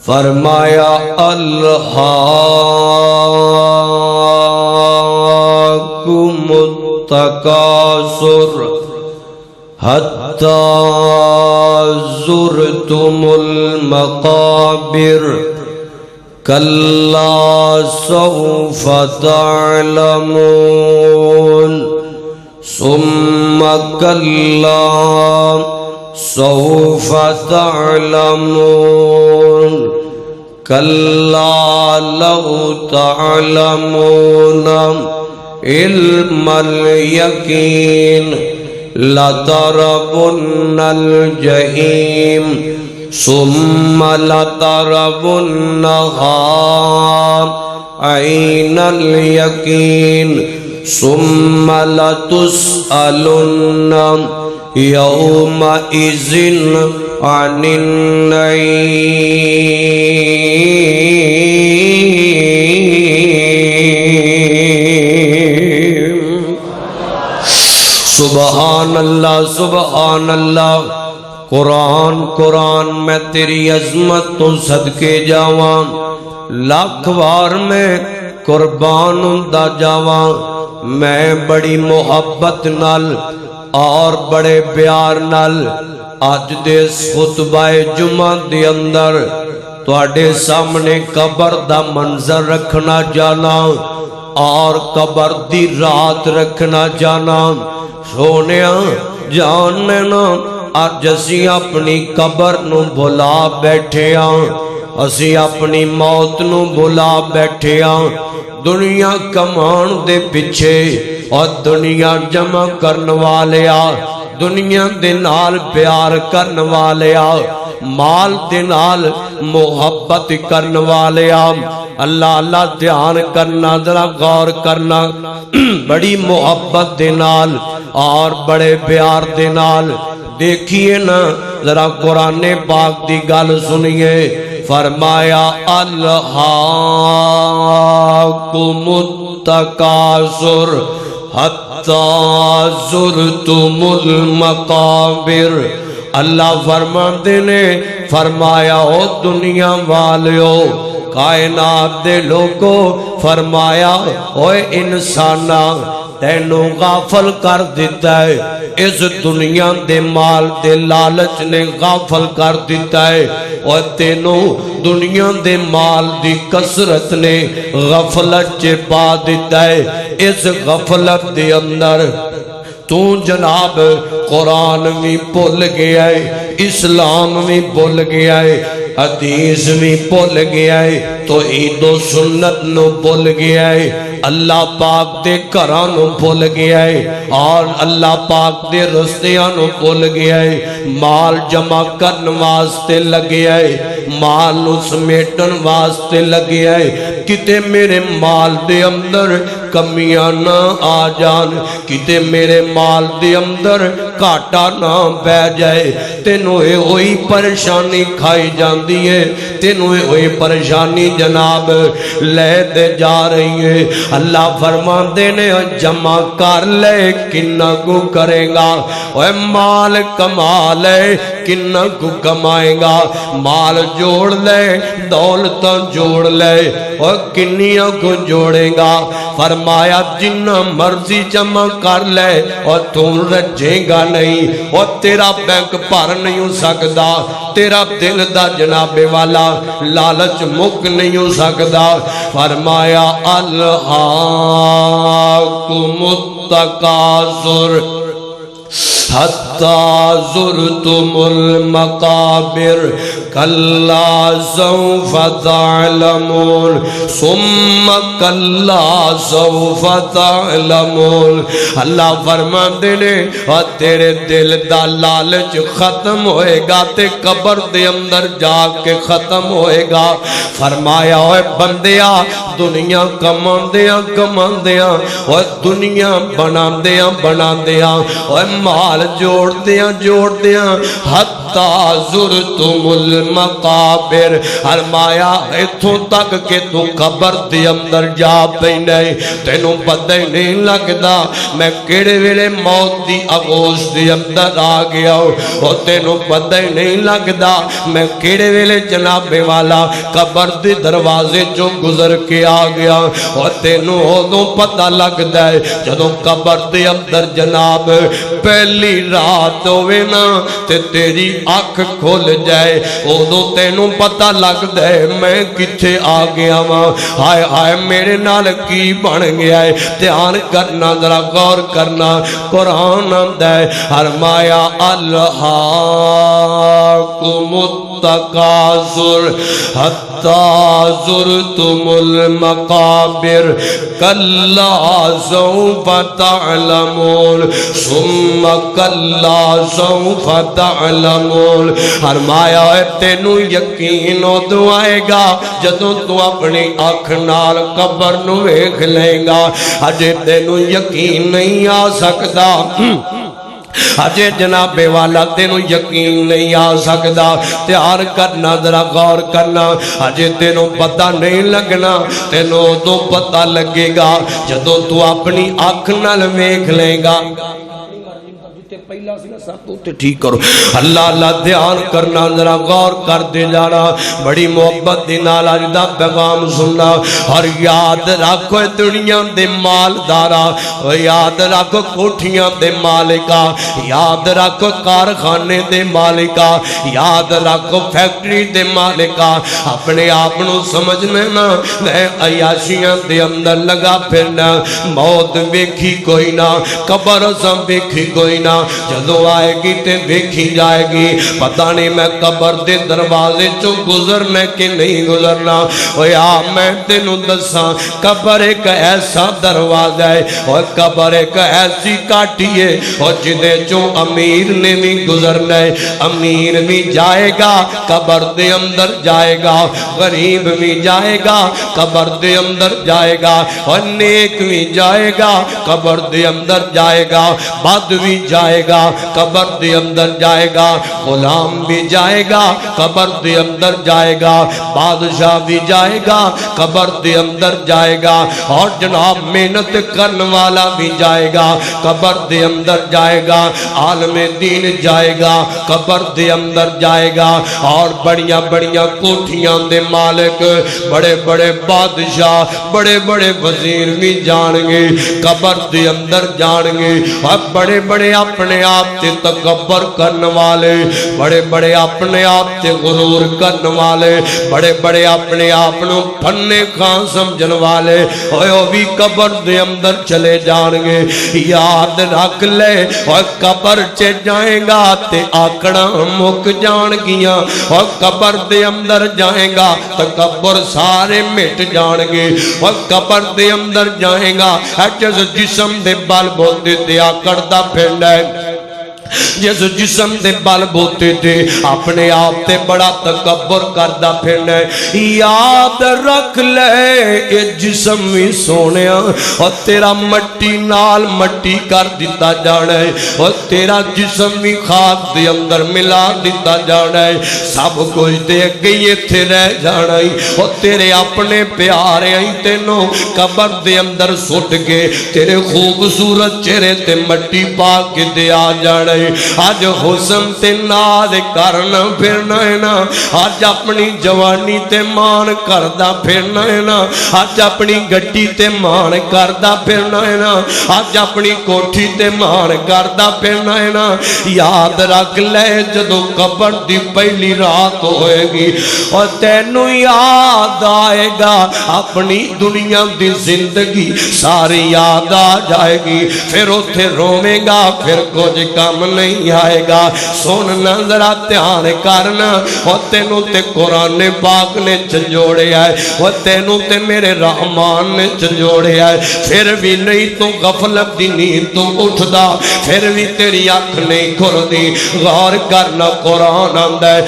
فرمایا الہاکم التکاثر حتی زرتم المقابر کلا سوف تعلمون ثم کلا سوف تعلمون کلا لو تعلمون علم الیقین لترون الجحیم ثم لترونها عین الیقین ثم لتسألن یومئذ عن النعیم۔ سبحان اللہ سبحان اللہ۔ قرآن میں تیری عظمت تو صدقے جاواں، لاکھ وار میں قربان ہوندا جاواں۔ میں بڑی محبت نال اور بڑے پیار نال اج دے خطبہ جمعہ دے اندر تواڈے سامنے قبر دا منظر رکھنا جانا اور قبر دی رات رکھنا جانا۔ سونیا جان لینا، اج اسی اپنی قبر نو بھلا بیٹھے ہاں، اسی اپنی موت نو بھلا بیٹھے ہاں۔ دنیا کمان دے پیچھے اور دنیا جمع کرن والیا، دنیا دے نال پیار کرن والیا، مال دے نال محبت کرن والیا، اللہ اللہ دھیان کرنا، ذرا غور کرنا، بڑی محبت دے نال اور بڑے پیار دے نال دیکھیے نا، ذرا قرآن پاک دی گل سنیے۔ فرمایا الہاکم التکاثر حتی زرتم المقابر۔ اللہ فرماندے نے فرمایا او دنیا والیو، کائنات دے لوگو، فرمایا اوے انسانا تینوں غافل کر دیتا ہے، اس دنیا دے مال دے لالچ نے غافل کر دیتا ہے، اور تینوں دنیا دے مال دی کثرت نے غفلت چے پا دیتا ہے۔ اس غفلت دے اندر تو جناب قرآن بھی بھول گیا ہے، اسلام بھی بھول گیا ہے، حدیث بھی بھول گیا ہے، توحید و سنت نو بھول گیا ہے، اللہ پاک دے گھراں نو بھول گیا ہے، اور اللہ پاک دے رستیاں نو بھول گیا ہے، مال جمع کرن واسطے لگیا ہے، مال نو سمیٹن واسطے لگیا ہے۔ کتے میرے مال دے اندر کمیاں نہ آ جان، کتے میرے مال دے اندر کاٹا نہ بہ جائے، تینوں ہوئی پریشانی کھائی جاندی ہے، تینوں ہوئی پریشانی جناب لے دے جا رہی ہے۔ اللہ فرماندے نے جمع کر لے کنہ کو کرے گا، اے مال کما لے کنہ کو کمائے گا، مال جوڑ لے دولت جوڑ لے اور کنیاں کو جوڑے گا۔ فرمایا جنہ مرضی جمع کر لے اور تم رجے گا نہیں، اور تیرا بینک پر نہیں ہو سکتا، تیرا دل دا جناب والا لالچ مک نہیں ہو سکتا۔ فرمایا الہاکم التکاثر حتی زرتم المقابر کلا سوف تعلمون ثم کلا سوف تعلمون۔ اللہ فرماندے نے اور تیرے دل دا لالچ ختم ہوئے گا تے قبر دے اندر جا کے ختم ہوئے گا۔ فرمایا اوے بندیا دنیا کماندیاں کماندیاں اور دنیا بناندیاں بناندیاں اور مال جوڑ دیاں حتی حتی زرتم المقابر فرمایا اتھوں تک کہ تو قبر دے اندر جا پینے تینوں پتہ ہی نہیں لگدا میں کیڑے ویلے موت دی آغوش دے اندر آ گیا اور تینوں پتہ ہی نہیں لگدا میں کیڑے ویلے جناب والا قبر دے دروازے جو گزر کے آ گیا اور تینوں ادوں پتہ لگدا ہے جدوں قبر دے اندر جناب پہلی رات ہوئے نا تے تیری آنکھ کھول جائے ادوں تینوں پتہ لگدا ہے میں کتھے آ گیا ماں ہائے ہائے میرے نال کی بن گیا ہے دھیان کرنا ذرا غور کرنا قرآن آندا ہے فرمایا الہاکم التکاثر حتی زرتم المقابر کلا سوف تعلمون ثم کلا سوف تعلمون فرمایا ہے تینوں یقین ادوں آئے گا جدوں تو اپنی آنکھ نال قبر نو ویکھ لیں گا اجے تینوں یقین نہیں آ سکدا اجے جناب والا تینوں یقین نہیں آ سکدا تیار کرنا ذرا غور کرنا اجے تینوں پتہ نہیں لگنا تینوں تو پتہ لگے گا جدوں تو اپنی آنکھ نال ویکھ لیں گا پہلا سی نا سب تو ٹھیک کرو اللہ اللہ دھیان کرنا ذرا غور کر دے جانا بڑی محبت دی نال اج دا پیغام سننا اور یاد رکھو دنیا دے مالدارا یاد رکھو کوٹھیاں دے مالکا یاد رکھو کارخانے دے مالکا یاد رکھو فیکٹری دے مالکا اپنے آپ نو سمجھنے نا میں عیاشیاں دے اندر لگا پھرنا موت ویکھی کوئی نہ قبر سم ویکھی کوئی نہ جدو آئے گی تے دیکھی جائے گی پتہ نہیں میں قبر دے دروازے چو گزرنے کے نہیں گزرنا یا میں تینوں دساں قبر ایک ایسا دروازہ ہے اور قبر ایک ایسی کاٹی ہے اور جدے چو امیر نے بھی گزرنا ہے امیر بھی جائے گا قبر دے اندر جائے گا غریب بھی جائے گا قبر دے اندر جائے گا اور نیک بھی جائے گا قبر دے اندر جائے گا بد بھی جائے گا قبر دے اندر جائے گا غلام بھی جائے گا قبر دے اندر جائے گا بادشاہ بھی جائے گا قبر دے اندر جائے گا اور جناب محنت کرنے والا بھی جائے گا قبر دے اندر جائے گا عالم دین جائے گا قبر دے اندر جائے گا اور بڑیاں بڑیاں کوٹھیاں دے مالک بڑے بڑے بادشاہ بڑے بڑے وزیر بھی جان گے قبر دے اندر جان گے اور بڑے بڑے اپنے آپ تے تکبر کرنے والے بڑے بڑے اپنے آپ تے غرور کرنے والے بڑے بڑے اپنے آپ نو پھنے خان سمجھن والے وہ بھی قبر دے اندر چلے جان گے یاد رکھ لے اور قبر چے جائیں گا تے آکڑا مک جان گیاں اور قبر دے اندر جائیں گا تکبر سارے مٹ جان گے اور قبر دے اندر جائیں گا جس جسم دے بال بوتے تے آکڑ دا پھینڈ ہے جس جسم دے بال بوتے تھے اپنے آپ تے بڑا تکبر کردہ پھرنا ہے یاد رکھ لے یہ جسم بھی سونیا اور تیرا مٹی نال مٹی کر دیتا جانا ہے اور تیرا جسم بھی خاک دے اندر ملا دیتا جانا ہے سب کچھ دے گئی تھے رہ جانا ہے اور تیرے اپنے پیارے ہیں تینوں قبر دے اندر سٹ کے تیرے خوبصورت چہرے تے مٹی پاک کے دے آ جانا ہے آج حسن تے ناز کرنا پھرنا ہے نا آج اپنی جوانی تے مان کردہ پھرنا ہے نا آج اپنی گٹی تے مان کردہ پھرنا ہے نا آج اپنی کوٹھی تے مان کردہ پھرنا ہے نا یاد رکھ لے جدو قبر دی پہلی رات ہوئے گی اور تینوں یاد آئے گا اپنی دنیا دی زندگی ساری یاد آ جائے گی پھر اتھے رومے گا پھر کچھ کم نہیں آئے گا سننا ذرا دھیان کرنا اور تینوں تے قرآن پاک نے جھنجھوڑے آئے اور تینوں تے میرے رحمان نے جھنجھوڑے آئے پھر بھی نہیں تو غفلت دی نیند تو اٹھدا پھر بھی تیری آنکھ نہیں کھردی غور کرنا قرآن آندا ہے